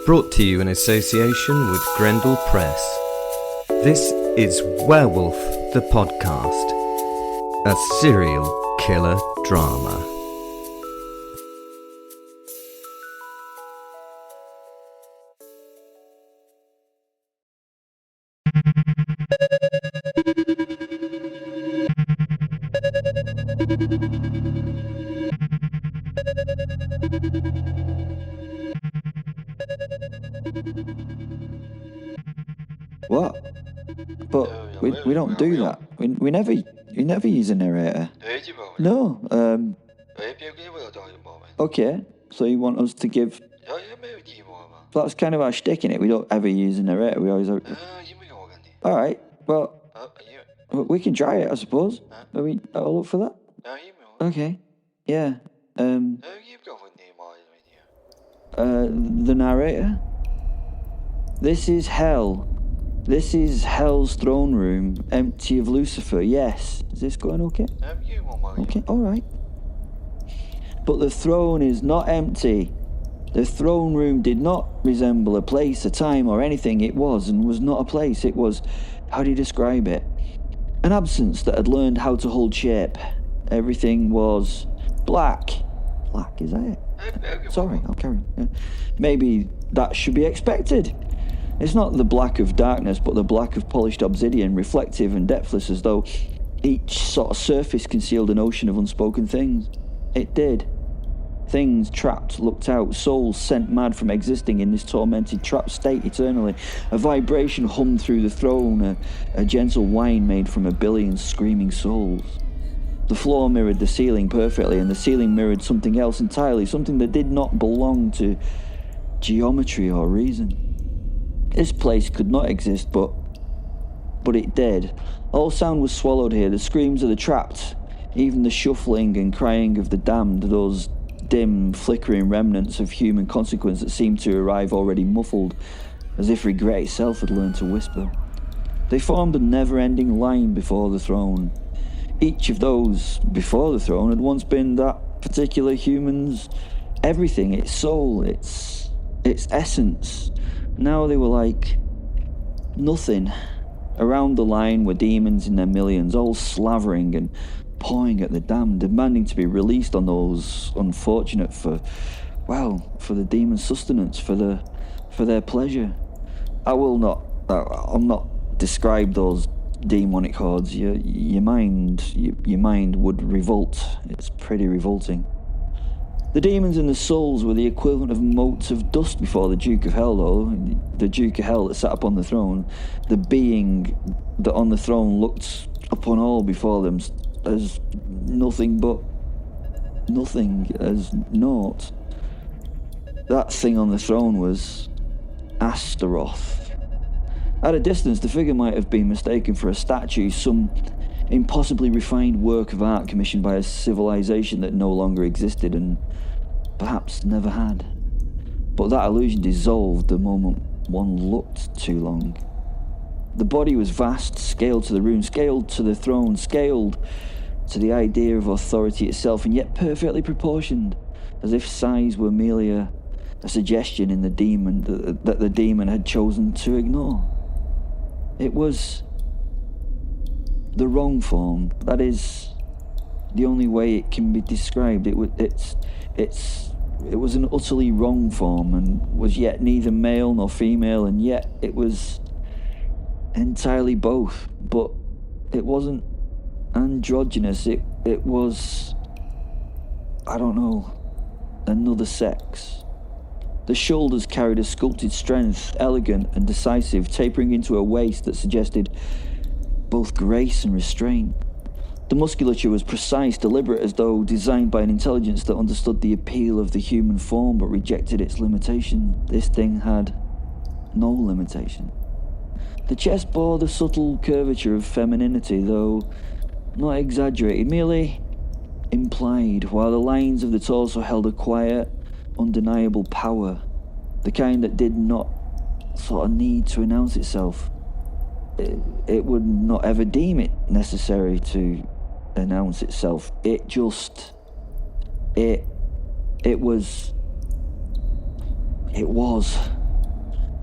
Brought to you in association with Grendel Press. This is Werewolf the Podcast, a serial killer drama. What? But we don't do that. We never use a narrator. No. Okay. So you want us to give? That's kind of our shtick in it. We don't ever use a narrator. We always. All right. Well, we can try it, I suppose. I'll look for that. Okay. Yeah. The narrator. This is hell. This is hell's throne room, empty of Lucifer. Yes. Is this going okay? Okay, all right. But the throne is not empty. The throne room did not resemble a place, a time, or anything. It was and was not a place. It was, how do you describe it? An absence that had learned how to hold shape. Everything was black. Black, is that it? Sorry, I'll carry on. Yeah. Maybe that should be expected. It's not the black of darkness, but the black of polished obsidian, reflective and depthless, as though each sort of surface concealed an ocean of unspoken things. It did. Things trapped, looked out, souls sent mad from existing in this tormented, trapped state eternally. A vibration hummed through the throne, a gentle whine made from a billion screaming souls. The floor mirrored the ceiling perfectly, and the ceiling mirrored something else entirely, something that did not belong to geometry or reason. This place could not exist, but it did. All sound was swallowed here, the screams of the trapped, even the shuffling and crying of the damned, those dim, flickering remnants of human consequence that seemed to arrive already muffled, as if regret itself had learned to whisper. They formed a never-ending line before the throne. Each of those before the throne had once been that particular human's everything, its soul, its essence. Now they were like nothing. Around the line were demons in their millions, all slavering and pawing at the damned, demanding to be released on those unfortunate for the demon's sustenance, for their pleasure. I'll not describe those demonic hordes. Your mind would revolt. It's pretty revolting. The demons and the souls were the equivalent of motes of dust before the Duke of Hell, though. The Duke of Hell that sat upon the throne, the being that on the throne looked upon all before them as nothing but nothing, as naught. That thing on the throne was Astaroth. At a distance, the figure might have been mistaken for a statue, some impossibly refined work of art commissioned by a civilization that no longer existed and perhaps never had. But that illusion dissolved the moment one looked too long. The body was vast, scaled to the room, scaled to the throne, scaled to the idea of authority itself, and yet perfectly proportioned, as if size were merely a suggestion in the demon that the demon had chosen to ignore. It was the wrong form. That is the only way it can be described. It was an utterly wrong form, and was yet neither male nor female, and yet it was entirely both. But it wasn't androgynous. It was, I don't know, another sex. The shoulders carried a sculpted strength, elegant and decisive, tapering into a waist that suggested both grace and restraint. The musculature was precise, deliberate, as though designed by an intelligence that understood the appeal of the human form but rejected its limitation. This thing had no limitation. The chest bore the subtle curvature of femininity, though not exaggerated, merely implied, while the lines of the torso held a quiet, undeniable power, the kind that did not sort of need to announce itself. It would not ever deem it necessary to announce itself. It was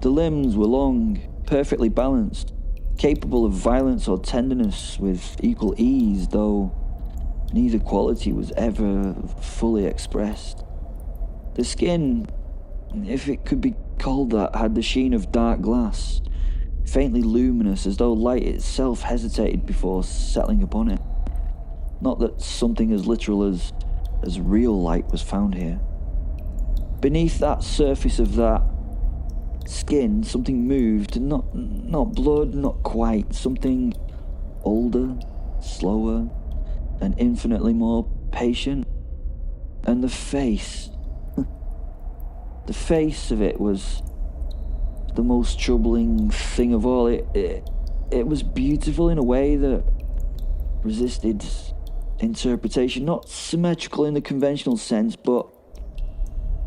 The limbs were long, perfectly balanced, capable of violence or tenderness with equal ease, though neither quality was ever fully expressed. The skin, if it could be called that, had the sheen of dark glass, faintly luminous, as though light itself hesitated before settling upon it. Not that something as literal as real light was found here. Beneath that surface of that skin, something moved, not blood, not quite, something older, slower, and infinitely more patient. And the face, the face of it was the most troubling thing of all. It was beautiful in a way that resisted interpretation, not symmetrical in the conventional sense, but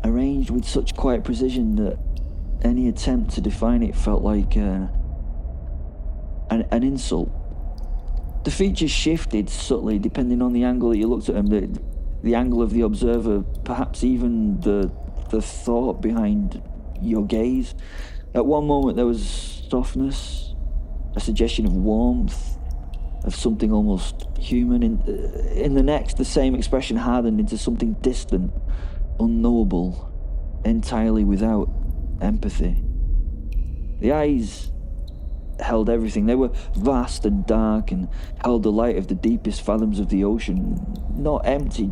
arranged with such quiet precision that any attempt to define it felt like an insult. The features shifted subtly depending on the angle that you looked at them, the angle of the observer, perhaps even the thought behind your gaze. At one moment there was softness, a suggestion of warmth, of something almost human. In the next, the same expression hardened into something distant, unknowable, entirely without empathy. The eyes held everything. They were vast and dark and held the light of the deepest fathoms of the ocean, not empty,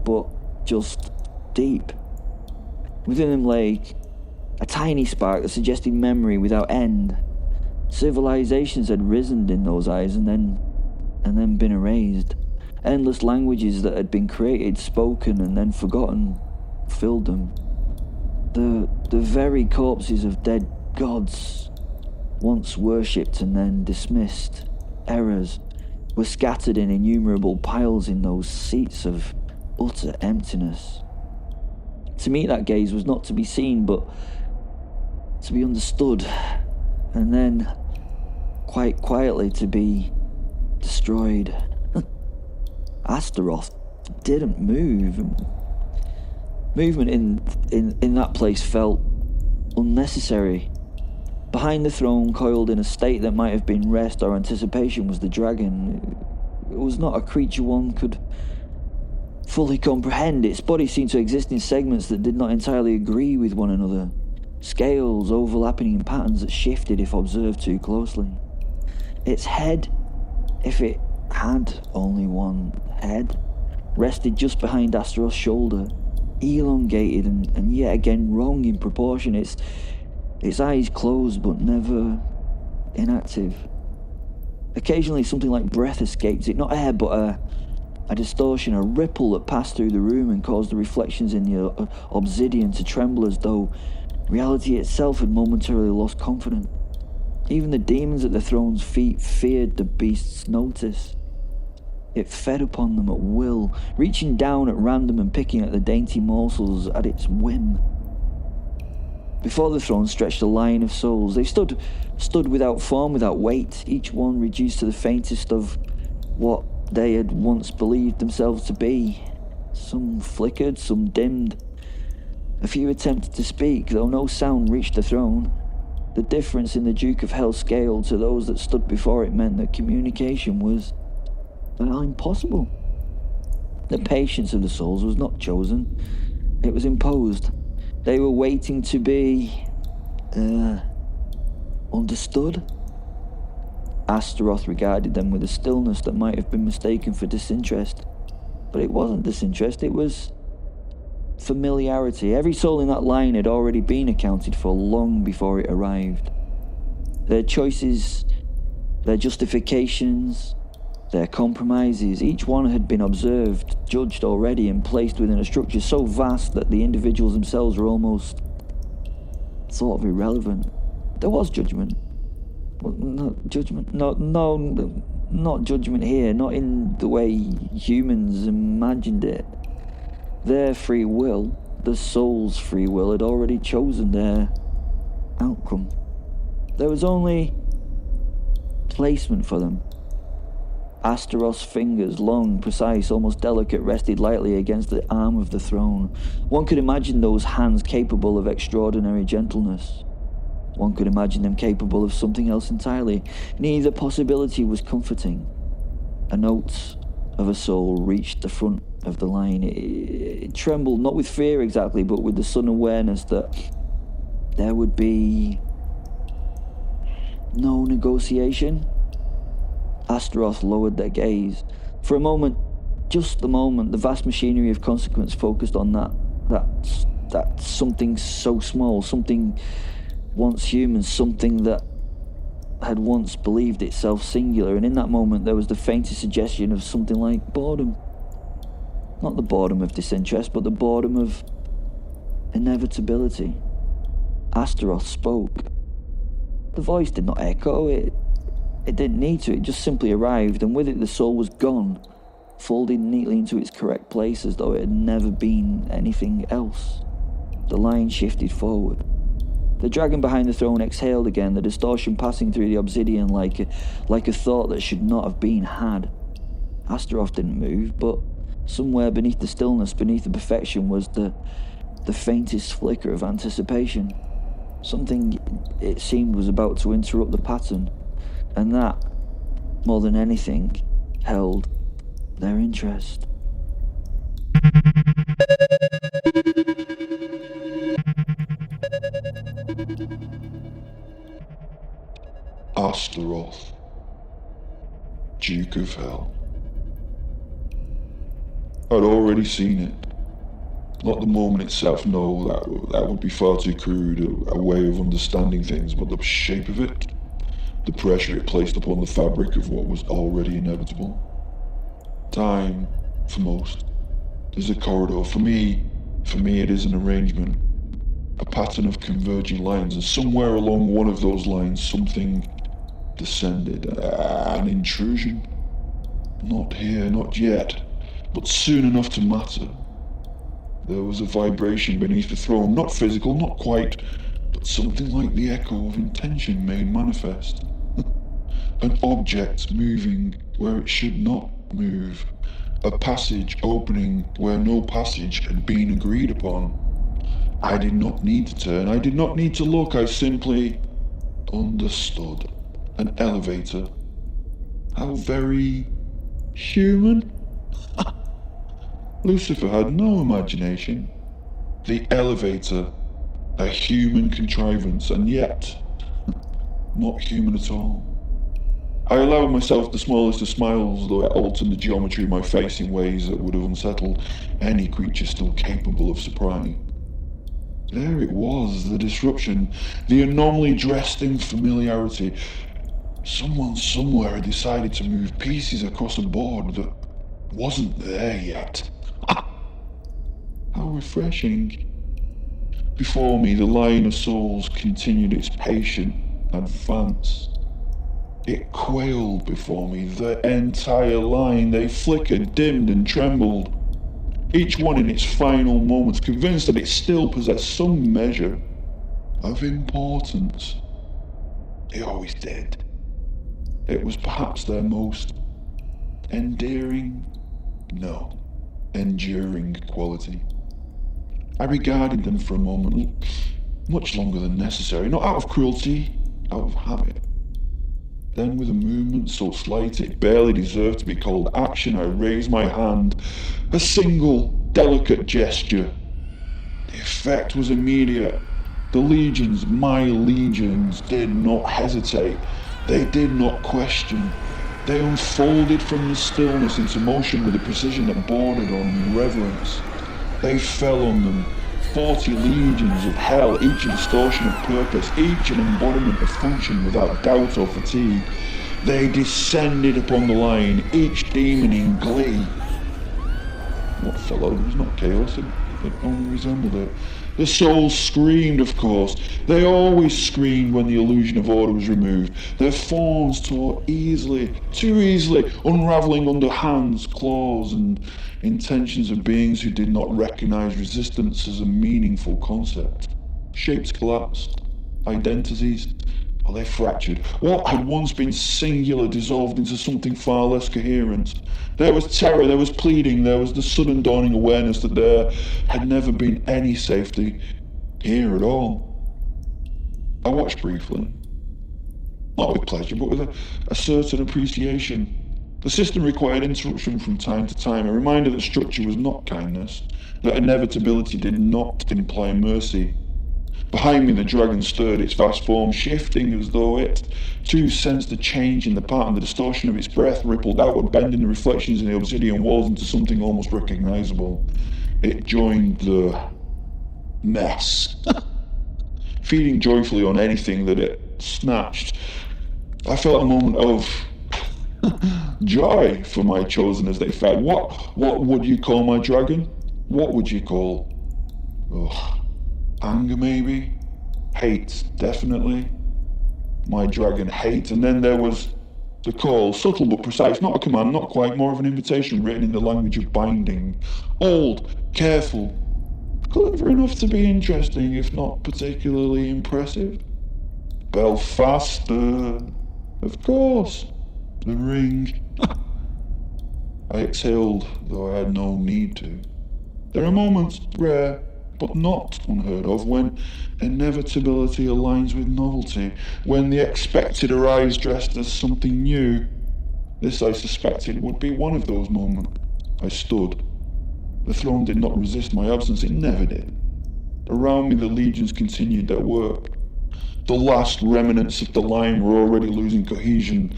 but just deep. Within them lay a tiny spark that suggested memory without end. Civilizations had risen in those eyes and then been erased. Endless languages that had been created, spoken, and then forgotten filled them. The very corpses of dead gods, once worshipped and then dismissed, errors, were scattered in innumerable piles in those seats of utter emptiness. To meet that gaze was not to be seen, but to be understood, and then, quite quietly, to be destroyed. Astaroth didn't move. Movement in that place felt unnecessary. Behind the throne, coiled in a state that might have been rest or anticipation, was the dragon. It was not a creature one could fully comprehend. Its body seemed to exist in segments that did not entirely agree with one another. Scales overlapping in patterns that shifted if observed too closely. Its head, if it had only one head, rested just behind Astaroth's shoulder, elongated and yet again wrong in proportion. Its eyes closed but never inactive. Occasionally something like breath escaped it, not air but a distortion, a ripple that passed through the room and caused the reflections in the obsidian to tremble as though reality itself had momentarily lost confidence. Even the demons at the throne's feet feared the beast's notice. It fed upon them at will, reaching down at random and picking at the dainty morsels at its whim. Before the throne stretched a line of souls. They stood without form, without weight, each one reduced to the faintest of what they had once believed themselves to be. Some flickered, some dimmed. A few attempted to speak, though no sound reached the throne. The difference in the Duke of Hell's scale to those that stood before it meant that communication was impossible. The patience of the souls was not chosen, it was imposed. They were waiting to be understood. Astaroth regarded them with a stillness that might have been mistaken for disinterest. But it wasn't disinterest, it was familiarity. Every soul in that line had already been accounted for long before it arrived. Their choices, their justifications, their compromises, each one had been observed, judged already, and placed within a structure so vast that the individuals themselves were almost sort of irrelevant. There was judgment. Well, not judgment. Not judgment here, not in the way humans imagined it. Their free will, the soul's free will, had already chosen their outcome. There was only placement for them. Astaroth's fingers, long, precise, almost delicate, rested lightly against the arm of the throne. One could imagine those hands capable of extraordinary gentleness. One could imagine them capable of something else entirely. Neither possibility was comforting. A note of a soul reached the front of the line. It trembled, not with fear exactly, but with the sudden awareness that there would be no negotiation. Astaroth lowered their gaze. For a moment, just the moment, the vast machinery of consequence focused on that something so small, something once human, something that had once believed itself singular, and in that moment there was the faintest suggestion of something like boredom. Not the boredom of disinterest, but the boredom of inevitability. Astaroth spoke. The voice did not echo, it didn't need to, it just simply arrived, and with it the soul was gone, folded neatly into its correct place as though it had never been anything else. The line shifted forward. The dragon behind the throne exhaled again, the distortion passing through the obsidian like a thought that should not have been had. Astaroth didn't move, but somewhere beneath the stillness, beneath the perfection, was the faintest flicker of anticipation. Something, it seemed, was about to interrupt the pattern, and that, more than anything, held their interest. Astaroth, Duke of Hell. I'd already seen it. Not the moment itself, no, that would be far too crude a way of understanding things, but the shape of it, the pressure it placed upon the fabric of what was already inevitable. Time, for most, is a corridor. For me it is an arrangement, a pattern of converging lines, and somewhere along one of those lines something descended, an intrusion. Not here, not yet, but soon enough to matter. There was a vibration beneath the throne, not physical, not quite, but something like the echo of intention made manifest. An object moving where it should not move. A passage opening where no passage had been agreed upon. I did not need to turn, I did not need to look, I simply understood. An elevator. How very human. Lucifer had no imagination. The elevator, a human contrivance, and yet not human at all. I allowed myself the smallest of smiles, though it altered the geometry of my face in ways that would have unsettled any creature still capable of surprise. There it was, the disruption, the anomaly dressed in familiarity. Someone somewhere had decided to move pieces across a board that wasn't there yet. How refreshing. Before me, the line of souls continued its patient advance. It quailed before me, the entire line. They flickered, dimmed, and trembled. Each one in its final moments, convinced that it still possessed some measure of importance. It always did. It was perhaps their most endearing, no, enduring quality. I regarded them for a moment, much longer than necessary, not out of cruelty, out of habit. Then with a movement so slight it barely deserved to be called action, I raised my hand, a single, delicate gesture. The effect was immediate. The legions, my legions, did not hesitate. They did not question. They unfolded from the stillness into motion with a precision that bordered on reverence. They fell on them, 40 legions of hell, each a distortion of purpose, each an embodiment of function without doubt or fatigue. They descended upon the line, each demon in glee. What followed was not chaos, it only resembled it. The souls screamed, of course. They always screamed when the illusion of order was removed. Their forms tore easily, too easily, unraveling under hands, claws, and intentions of beings who did not recognize resistance as a meaningful concept. Shapes collapsed. Identities, well, they fractured. What had once been singular dissolved into something far less coherent. There was terror, there was pleading, there was the sudden dawning awareness that there had never been any safety here at all. I watched briefly. Not with pleasure, but with a certain appreciation. The system required interruption from time to time, a reminder that structure was not kindness, that inevitability did not imply mercy. Behind me, the dragon stirred its vast form, shifting as though it, too, sensed the change in the pattern. The distortion of its breath rippled outward, bending the reflections in the obsidian walls into something almost recognizable. It joined the mess, feeding joyfully on anything that it snatched. I felt a moment of joy for my chosen as they fed. What would you call my dragon? What would you call? Anger, maybe? Hate, definitely. My dragon, hate. And then there was the call, subtle but precise, not a command, not quite, more of an invitation written in the language of binding. Old, careful, clever enough to be interesting, if not particularly impressive. Belfaster, of course. The ring. I exhaled, though I had no need to. There are moments, rare, but not unheard of, when inevitability aligns with novelty, when the expected arrives dressed as something new. This, I suspected, would be one of those moments. I stood. The throne did not resist my absence, it never did. Around me the legions continued their work. The last remnants of the line were already losing cohesion,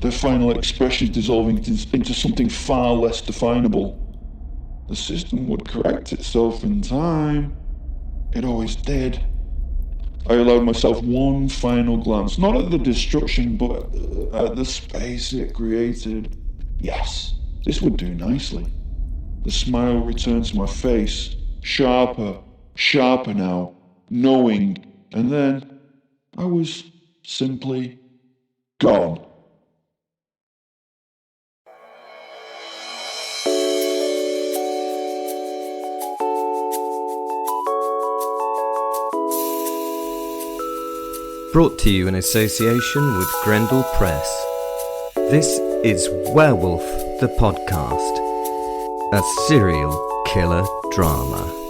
their final expressions dissolving into something far less definable. The system would correct itself in time. It always did. I allowed myself one final glance, not at the destruction, but at the space it created. Yes, this would do nicely. The smile returned to my face, sharper now, knowing, and then I was simply gone. Brought to you in association with Grendel Press. This is Werewolf the Podcast, a serial killer drama.